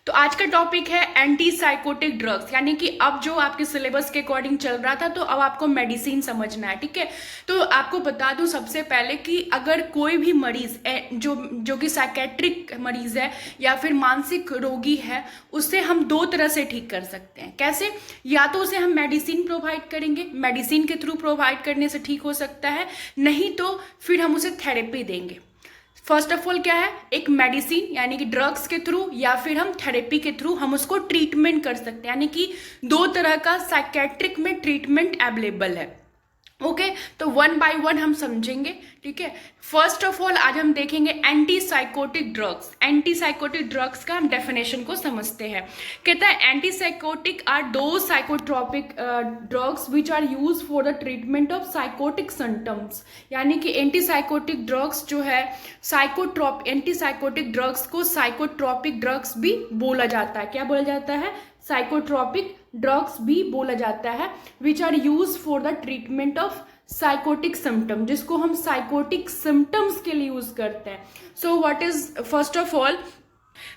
तो आज का टॉपिक है एंटी साइकोटिक ड्रग्स, यानी कि अब जो आपके सिलेबस के अकॉर्डिंग चल रहा था तो अब आपको मेडिसिन समझना है। ठीक है, तो आपको बता दूं सबसे पहले कि अगर कोई भी मरीज जो कि साइकेट्रिक मरीज है या फिर मानसिक रोगी है, उससे हम दो तरह से ठीक कर सकते हैं। कैसे? या तो उसे हम मेडिसिन प्रोवाइड करेंगे, मेडिसिन के थ्रू प्रोवाइड करने से ठीक हो सकता है, नहीं तो फिर हम उसे थेरेपी देंगे। फर्स्ट ऑफ ऑल क्या है, एक मेडिसिन यानी कि ड्रग्स के थ्रू या फिर हम थेरेपी के थ्रू हम उसको ट्रीटमेंट कर सकते हैं, यानी कि दो तरह का साइकेट्रिक में ट्रीटमेंट अवेलेबल है। ओके, तो वन बाय वन हम समझेंगे। ठीक है, फर्स्ट ऑफ ऑल आज हम देखेंगे anti psychotic drugs. Anti psychotic drugs का हम डेफिनेशन को समझते हैं। कहता है anti psychotic are the psychotropic drugs which are use for the treatment of psychotic symptoms, यानी कि एंटी साइकोटिक ड्रग्स जो है एंटी साइकोटिक ड्रग्स को साइकोट्रोपिक ड्रग्स भी बोला जाता है। क्या बोला जाता है? साइकोट्रोपिक ड्रग्स भी बोला जाता है, which are use for the treatment of psychotic symptom, जिसको हम साइकोटिक सिम्टम्स के लिए यूज करते हैं। So what is first of all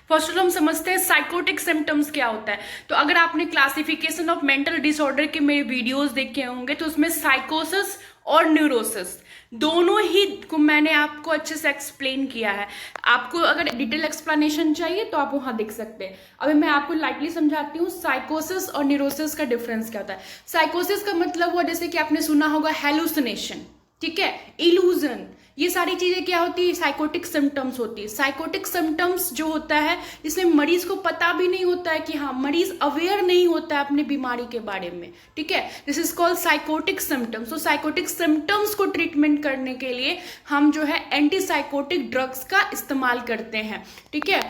हम समझते हैं साइकोटिक सिम्टम्स क्या होता है। तो अगर आपने क्लासिफिकेशन ऑफ मेंटल डिसऑर्डर के मेरे वीडियोस देखे होंगे तो उसमें साइकोसिस और न्यूरोसिस दोनों ही को मैंने आपको अच्छे से एक्सप्लेन किया है। आपको अगर डिटेल एक्सप्लेनेशन चाहिए तो आप वहां देख सकते हैं। अभी मैं आपको लाइटली समझाती हूँ साइकोसिस और न्यूरोसिस का डिफरेंस क्या होता है। साइकोसिस का मतलब हुआ, जैसे कि आपने सुना होगा, हेलुसिनेशन, ठीक है, इल्यूजन, ये सारी चीजें क्या होती है? साइकोटिक सिम्टम्स होती है। साइकोटिक सिम्टम्स जो होता है इसमें मरीज को पता भी नहीं होता है कि हाँ, मरीज अवेयर नहीं होता है अपने बीमारी के बारे में। ठीक है, this is called psychotic symptoms. तो साइकोटिक सिम्टम्स को ट्रीटमेंट करने के लिए हम जो है एंटी साइकोटिक ड्रग्स का इस्तेमाल करते हैं। ठीक है,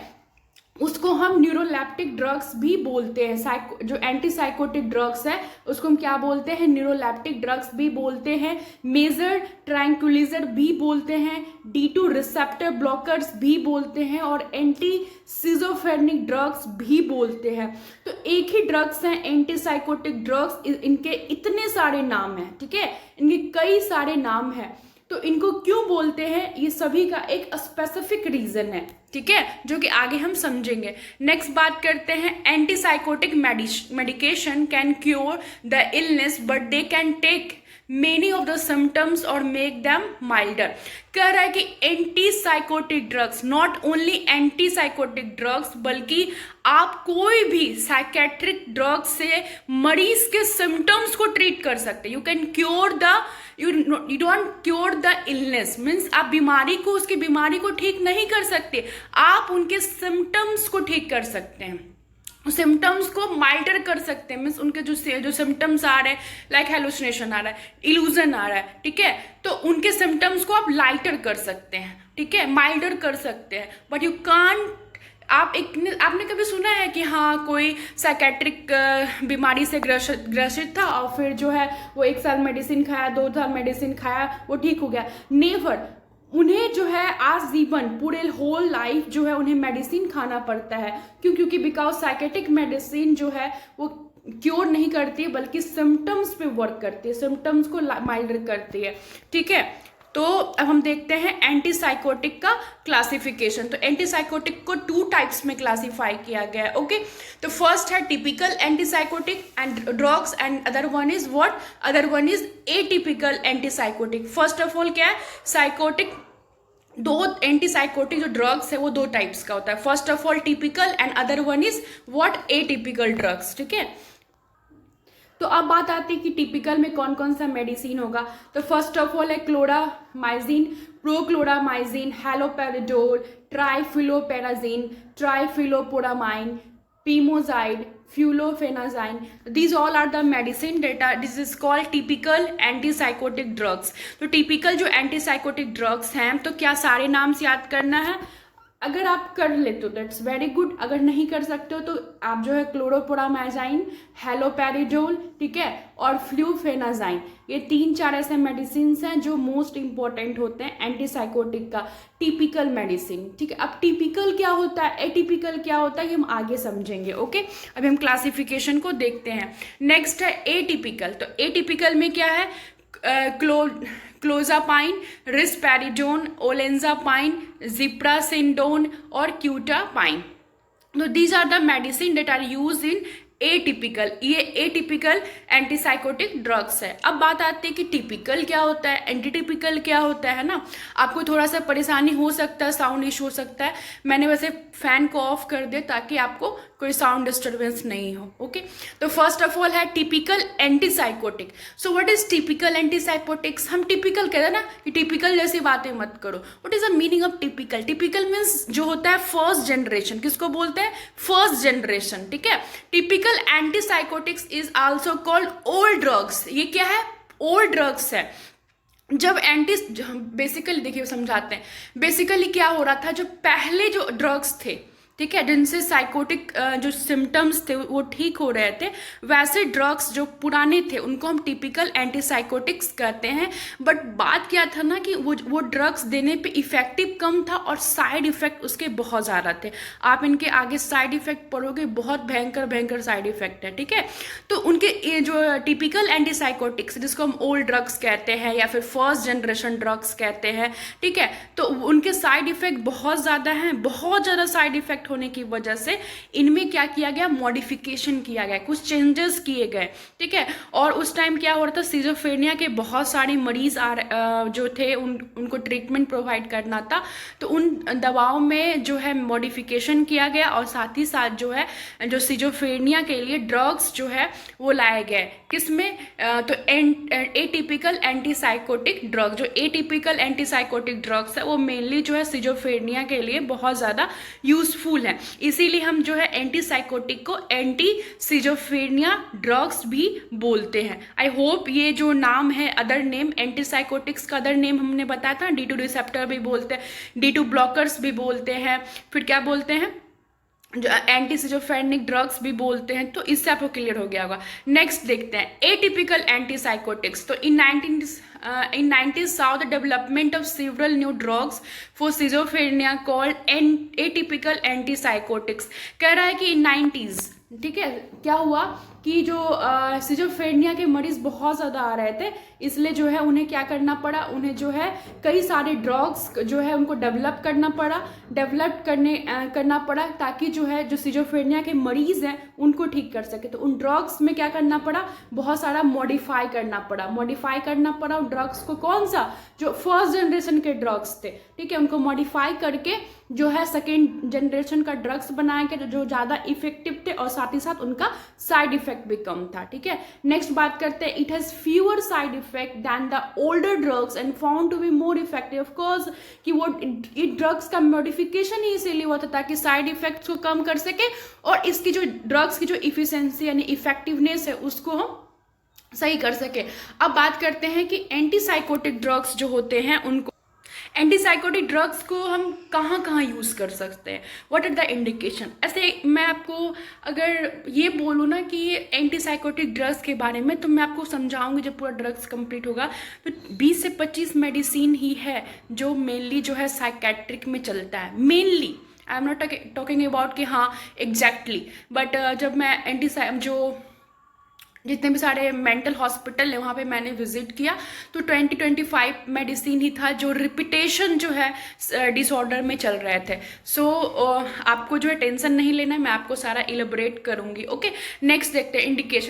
उसको हम न्यूरोलैप्टिक ड्रग्स भी बोलते हैं। जो एंटी साइकोटिक ड्रग्स है उसको हम क्या बोलते हैं? न्यूरोलैप्टिक ड्रग्स भी बोलते हैं, मेजर ट्रैंक्विलाइजर भी बोलते हैं, D2 रिसेप्टर ब्लॉकर्स भी बोलते हैं और एंटी सिजोफ्रेनिक ड्रग्स भी बोलते हैं। तो एक ही ड्रग्स हैं एंटी साइकोटिक ड्रग्स, इनके इतने सारे नाम हैं। ठीक है, इनके कई सारे नाम हैं। तो इनको क्यों बोलते हैं, ये सभी का एक स्पेसिफिक रीजन है। ठीक है, जो कि आगे हम समझेंगे। नेक्स्ट बात करते हैं, anti psychotic medication can cure the illness but they can take many of the symptoms और मेक दैम माइल्डर। कह रहा है कि anti psychotic drugs, not only anti psychotic drugs, बल्कि आप कोई भी साइकेट्रिक ड्रग्स से मरीज के सिम्टम्स को ट्रीट कर सकते हैं। You can cure the you don't cure the illness, means आप बीमारी को, उसकी बीमारी को ठीक नहीं कर सकते, आप उनके सिम्टम्स को ठीक कर सकते हैं, सिम्टम्स को माइल्डर कर सकते हैं। मीन्स उनके जो सिम्टम्स आ रहे हैं, लाइक हेलुसिनेशन आ रहा है, इल्यूजन आ रहा है, ठीक है, तो उनके सिम्टम्स को आप लाइटर कर सकते हैं, ठीक है, माइल्डर कर सकते हैं। बट यू कांट, आपने कभी सुना है कि हाँ कोई साइकेट्रिक बीमारी से ग्रसित था और फिर जो है वो 1 साल मेडिसिन खाया, 2 साल मेडिसिन खाया, वो ठीक हो गया? नेवर। उन्हें जो है आजीवन, पूरे होल लाइफ जो है उन्हें मेडिसिन खाना पड़ता है। क्यों? क्योंकि बिकॉज साइकेट्रिक मेडिसिन जो है वो क्योर नहीं करती बल्कि सिम्टम्स पे वर्क करती है, सिम्टम्स को माइल्डर करती है। ठीक है, तो अब हम देखते हैं एंटी साइकोटिक का क्लासिफिकेशन। तो एंटी साइकोटिक को 2 टाइप्स में क्लासिफाई किया गया है। ओके, तो फर्स्ट है typical anti psychotic and drugs and other one is what? Other one is atypical anti psychotic. First of all क्या है, साइकोटिक, दो एंटी साइकोटिक जो ड्रग्स है वो 2 टाइप्स का होता है। First of all typical and other one is what? Atypical drugs. ठीक है, तो अब बात आती है कि टिपिकल में कौन कौन सा मेडिसिन होगा। तो फर्स्ट ऑफ ऑल है क्लोरामाइजिन, प्रोक्लोरामाइजिन, हैलोपेरिडोल, ट्राइफिलोपेराजिन, ट्राइफिलोपोरामाइन, पीमोजाइड, फ्यूलोफेनाजाइन। These all are the medicine data. This is called typical antipsychotic drugs. तो टिपिकल जो एंटीसाइकोटिक ड्रग्स हैं, तो क्या सारे नाम से याद करना है? अगर आप कर लेते हो दैट्स वेरी गुड, अगर नहीं कर सकते हो तो आप जो है क्लोरोपोरामाइजाइन, हैलोपेरिडोल, ठीक है, और फ्लूफेनाजाइन, ये 3-4 ऐसे मेडिसिन हैं जो मोस्ट इंपॉर्टेंट होते हैं एंटीसाइकोटिक का टिपिकल मेडिसिन। ठीक है, अब टिपिकल क्या होता है, एटिपिकल क्या होता है, ये हम आगे समझेंगे। ओके, अभी हम क्लासिफिकेशन को देखते हैं। नेक्स्ट है एटिपिकल। तो एटिपिकल में क्या है? क्लोजापाइन, रिस्पेरिडोन, ओलेंजापाइन, जिप्रासिंडोन और क्यूटापाइन। तो these are the medicine that are use in atypical, ये एटिपिकल एंटीसाइकोटिक ड्रग्स है। अब बात आती है कि टिपिकल क्या होता है, एंटी टिपिकल क्या होता है ना। आपको थोड़ा सा परेशानी हो सकता है, साउंड इशू हो सकता है। मैंने वैसे फैन को ऑफ कर दिया ताकि आपको कोई साउंड डिस्टर्बेंस नहीं हो। ओके, तो फर्स्ट ऑफ ऑल है typical antipsychotic. So what is typical antipsychotics? हम टिपिकल कहते हैं ना कि टिपिकल जैसी बातें मत करो। What is the meaning of typical? Typical means जो होता है फर्स्ट जनरेशन। किसको बोलते हैं? फर्स्ट जनरेशन, ठीक है। Typical antipsychotics is also called old drugs. ये क्या है? ओल्ड ड्रग्स है। जब बेसिकली देखिए समझाते हैं, बेसिकली क्या हो रहा था, जो पहले जो ड्रग्स थे, ठीक है, जिनसे साइकोटिक जो सिम्टम्स थे वो ठीक हो रहे थे, वैसे ड्रग्स जो पुराने थे उनको हम टिपिकल एंटीसाइकोटिक्स कहते हैं। बट बात क्या था ना कि वो ड्रग्स देने पे इफेक्टिव कम था और साइड इफेक्ट उसके बहुत ज़्यादा थे। आप इनके आगे साइड इफेक्ट पढ़ोगे, बहुत भयंकर भयंकर साइड इफेक्ट है, ठीक है। तो उनके ये जो टिपिकल एंटीसाइकोटिक्स, जिसको हम ओल्ड ड्रग्स कहते हैं या फिर फर्स्ट जनरेशन ड्रग्स कहते हैं, ठीक है, तो उनके साइड इफेक्ट बहुत ज़्यादा हैं। बहुत ज़्यादा साइड इफेक्ट होने की वजह से इनमें क्या किया गया? मॉडिफिकेशन किया गया, कुछ चेंजेस किए गए, ठीक है। और उस टाइम क्या हो रहा था, सिजोफ्रेनिया के बहुत सारे मरीज जो थे उनको ट्रीटमेंट प्रोवाइड करना था। तो उन दवाओं में जो है मॉडिफिकेशन किया गया और साथ ही साथ जो है जो सिजोफ्रेनिया के लिए ड्रग्स जो है वो लाए गए। किसमें? तो एटिपिकल एंटीसाइकोटिक ड्रग, जो एटिपिकल एंटीसाइकोटिक ड्रग्स है वो मेनली जो है सिजोफ्रेनिया के लिए बहुत ज़्यादा यूजफुल है। इसीलिए हम जो है एंटीसाइकोटिक को एंटी सिजोफ्रेनिया ड्रग्स भी बोलते हैं। आई होप ये जो नाम है, अदर नेम एंटीसाइकोटिक्स का अदर नेम हमने बताया था, D2 रिसेप्टर भी बोलते हैं, D2 ब्लॉकर्स भी बोलते हैं, फिर क्या बोलते हैं, जो एंटी सिजोफ्रेनिक ड्रग्स भी बोलते हैं। तो इससे आपको क्लियर हो गया होगा। नेक्स्ट देखते हैं एटिपिकल एंटीसाइकोटिक्स। तो इन 90s saw the development of several new drugs for schizophrenia called atypical antipsychotics। कह रहा है कि 90s, ठीक है, क्या हुआ कि जो सिजोफ्रेनिया के मरीज बहुत ज़्यादा आ रहे थे, इसलिए जो है उन्हें क्या करना पड़ा, उन्हें जो है कई सारे ड्रग्स जो है उनको डेवलप करना पड़ा ताकि जो है जो सिजोफ्रेनिया के मरीज हैं उनको ठीक कर सके। तो उन ड्रग्स में क्या करना पड़ा? बहुत सारा मॉडिफाई करना पड़ा उन ड्रग्स को। कौन सा? जो फर्स्ट जनरेशन के ड्रग्स थे, ठीक है, उनको मॉडिफाई करके जो है सेकेंड जनरेशन का ड्रग्स बनाया गया जो ज़्यादा इफेक्टिव थे और साथ ही साथ उनका साइड इफेक्ट भी कम था, ठीक है। नेक्स्ट बात करते हैं, it has fewer side effect than the older drugs and found to be more effective. Of course कि वो ड्रग्स का मॉडिफिकेशन ही इसीलिए हुआ था ताकि साइड इफेक्ट्स को कम कर सके और इसकी जो ड्रग्स की जो इफिशिएंसी यानी इफेक्टिवनेस है उसको हम सही कर सके। अब बात करते हैं कि एंटीसाइकोटिक ड्रग्स जो होते हैं उनको, एंटीसाइकोटिक ड्रग्स को हम कहाँ कहाँ यूज़ कर सकते हैं, व्हाट आर द इंडिकेशन। ऐसे मैं आपको अगर ये बोलूँ ना कि ये एंटीसाइकोटिक ड्रग्स के बारे में, तो मैं आपको समझाऊंगी जब पूरा ड्रग्स कंप्लीट होगा। तो 20 से 25 मेडिसिन ही है जो मेनली जो है साइकेट्रिक में चलता है। Mainly I am not talking about कि हाँ एग्जैक्टली, बट जब मैं जो जितने भी सारे मेंटल हॉस्पिटल है वहाँ पे मैंने विजिट किया तो 20-25 मेडिसिन ही था जो रिपीटेशन जो है डिसऑर्डर में चल रहे थे। सो आपको जो है टेंशन नहीं लेना है, मैं आपको सारा इलेबोरेट करूँगी। ओके, नेक्स्ट देखते हैं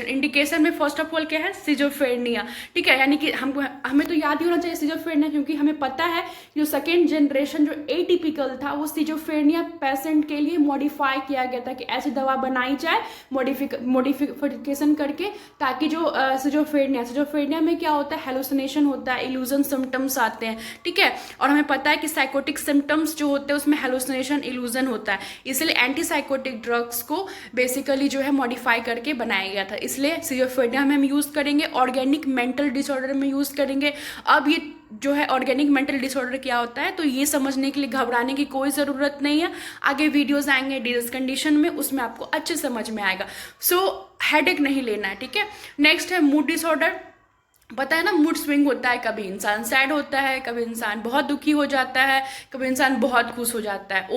इंडिकेशन में फर्स्ट ऑफ ऑल क्या है? सिजोफ्रेनिया, ठीक है, यानी कि हमें तो याद ही होना चाहिए सिजोफ्रेनिया, क्योंकि हमें पता है जो सेकेंड जनरेशन जो एटिपिकल था वो सिजोफ्रेनिया पेशेंट के लिए मॉडिफाई किया गया था कि ऐसी दवा बनाई जाए मॉडिफिकेशन करके ताकि जो सिजोफ्रेनिया में क्या होता है? हेलुसिनेशन होता है, इल्यूजन सिम्टम्स आते हैं, ठीक है। और हमें पता है कि साइकोटिक सिम्टम्स जो होते हैं उसमें हेलुसिनेशन इल्यूजन होता है, इसलिए एंटीसाइकोटिक ड्रग्स को बेसिकली जो है मॉडिफाई करके बनाया गया था। इसलिए सिजोफ्रेनिया में हम यूज़ करेंगे, ऑर्गेनिक मेंटल डिसऑर्डर में यूज़ करेंगे। अब ये जो है ऑर्गेनिक मेंटल डिसऑर्डर क्या होता है तो ये समझने के लिए घबराने की कोई ज़रूरत नहीं है। आगे वीडियोस आएंगे डिजीज कंडीशन में, उसमें आपको अच्छे समझ में आएगा। सो हेडेक नहीं लेना है, ठीक है। नेक्स्ट है मूड डिसऑर्डर। पता है ना, मूड स्विंग होता है, कभी इंसान सैड होता है, कभी इंसान बहुत दुखी हो जाता है, कभी इंसान बहुत खुश हो जाता है,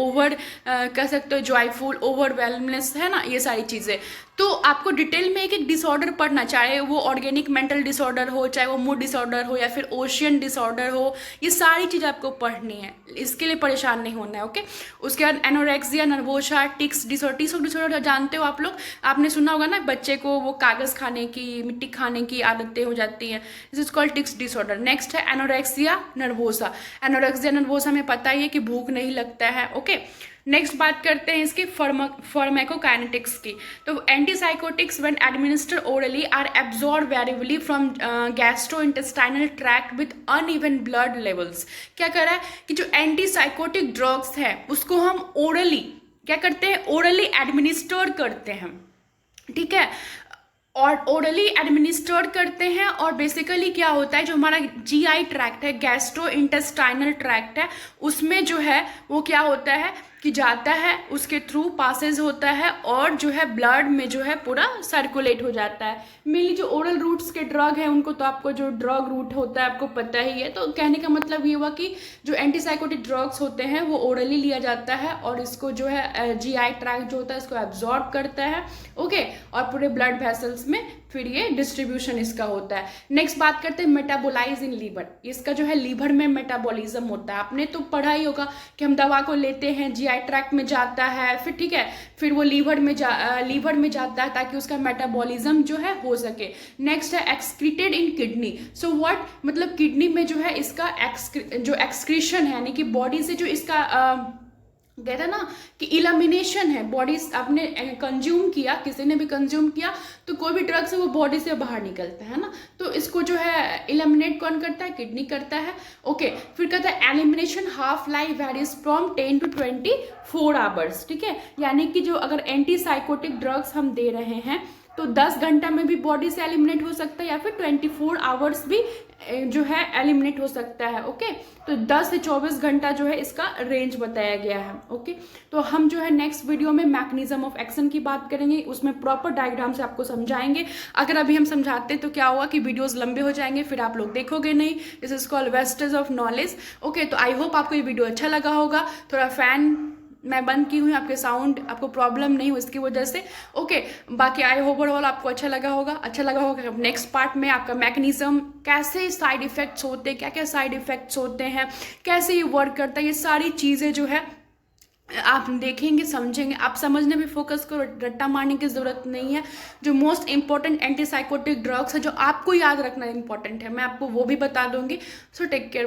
कह सकते हो जॉयफुल, ओवरवेलमनेस, है ना, ये सारी चीज़ें। तो आपको डिटेल में एक एक डिसऑर्डर पढ़ना, चाहे वो ऑर्गेनिक मेंटल डिसऑर्डर हो, चाहे वो मूड डिसऑर्डर हो, या फिर ओशियन डिसऑर्डर हो, ये सारी चीज़ आपको पढ़नी है, इसके लिए परेशान नहीं होना है। ओके, उसके बाद एनोरेक्सिया नर्वोसा, टिक्स डिसऑर्डर जानते हो आप लोग, आपने सुना होगा ना, बच्चे को वो कागज़ खाने की, मिट्टी खाने की आदतें हो जाती हैं, this is called tics disorder. Next है एनोरेक्सिया नर्वोसा। एनोरेक्सिया नर्वोसा में पता ही है कि भूख नहीं लगता है। ओके, नेक्स्ट बात करते हैं इसकी फार्माकोकाइनेटिक्स की। तो antipsychotics when administered orally are absorb variably from gastrointestinal tract with uneven blood levels. क्या कर रहा है कि जो एंटीसाइकोटिक ड्रग्स है उसको हम ओरली क्या करते हैं, ओरली एडमिनिस्टर करते हैं, ठीक है, और ओरली एडमिनिस्टर्ड करते हैं। और बेसिकली क्या होता है, जो हमारा जीआई ट्रैक्ट है, गैस्ट्रो इंटेस्टाइनल ट्रैक्ट है, उसमें जो है वो क्या होता है कि जाता है, उसके थ्रू पासेज होता है, और जो है ब्लड में जो है पूरा सर्कुलेट हो जाता है। मेनली जो ओरल रूट्स के ड्रग है उनको तो आपको जो ड्रग रूट होता है आपको पता ही है। तो कहने का मतलब ये हुआ कि जो एंटीसाइकोटिक ड्रग्स होते हैं वो ओरली लिया जाता है, और इसको जो है जीआई ट्रैक्ट जो होता है इसको एब्जॉर्ब करता है। ओके, और पूरे ब्लड वेसल्स में फिर ये डिस्ट्रीब्यूशन इसका होता है। नेक्स्ट बात करते हैं मेटाबोलाइज इन लीवर। इसका जो है लीवर में मेटाबॉलिज्म होता है। आपने तो पढ़ा ही होगा कि हम दवा को लेते हैं, जीआई ट्रैक्ट में जाता है, फिर ठीक है, फिर वो लीवर में जाता है ताकि उसका मेटाबॉलिज्म जो है हो सके। नेक्स्ट है excreted in kidney. So what मतलब किडनी में जो है इसका जो एक्सक्रीशन है, यानी कि बॉडी से जो इसका कहते हैं ना कि इलिमिनेशन है, बॉडी आपने कंज्यूम किया, किसी ने भी कंज्यूम किया तो कोई भी ड्रग्स है वो बॉडी से बाहर निकलता है ना, तो इसको जो है इलिमिनेट कौन करता है, किडनी करता है। ओके, फिर कहता है elimination half life varies from 10 to 24 hours, ठीक है, यानी कि जो अगर एंटीसाइकोटिक ड्रग्स हम दे रहे हैं तो 10 घंटा में भी बॉडी से एलिमिनेट हो सकता है, या फिर 24 आवर्स भी जो है एलिमिनेट हो सकता है। ओके, तो 10 से 24 घंटा जो है इसका रेंज बताया गया है। ओके, तो हम जो है नेक्स्ट वीडियो में मैकेनिज्म ऑफ एक्शन की बात करेंगे, उसमें प्रॉपर डायग्राम से आपको समझाएंगे। अगर अभी हम समझाते हैं तो क्या होगा कि वीडियोस लंबे हो जाएंगे, फिर आप लोग देखोगे नहीं। This is called wastage of knowledge. Okay, तो आई होप आपको ये वीडियो अच्छा लगा होगा। थोड़ा फैन मैं बंद की हुई, आपके साउंड आपको प्रॉब्लम नहीं हो इसकी वजह से। ओके, बाकी आई होप ओवरऑल आपको अच्छा लगा होगा। नेक्स्ट पार्ट में आपका मैकेनिज्म, कैसे साइड इफेक्ट्स होते हैं, क्या क्या साइड इफेक्ट्स होते हैं, कैसे ये वर्क करता है, ये सारी चीज़ें जो है आप देखेंगे, समझेंगे। आप समझने पे फोकस करो, रट्टा मारने की ज़रूरत नहीं है। जो मोस्ट इंपॉर्टेंट एंटीसाइकोटिक ड्रग्स है जो आपको याद रखना इंपॉर्टेंट है, मैं आपको वो भी बता दूंगी। So take care.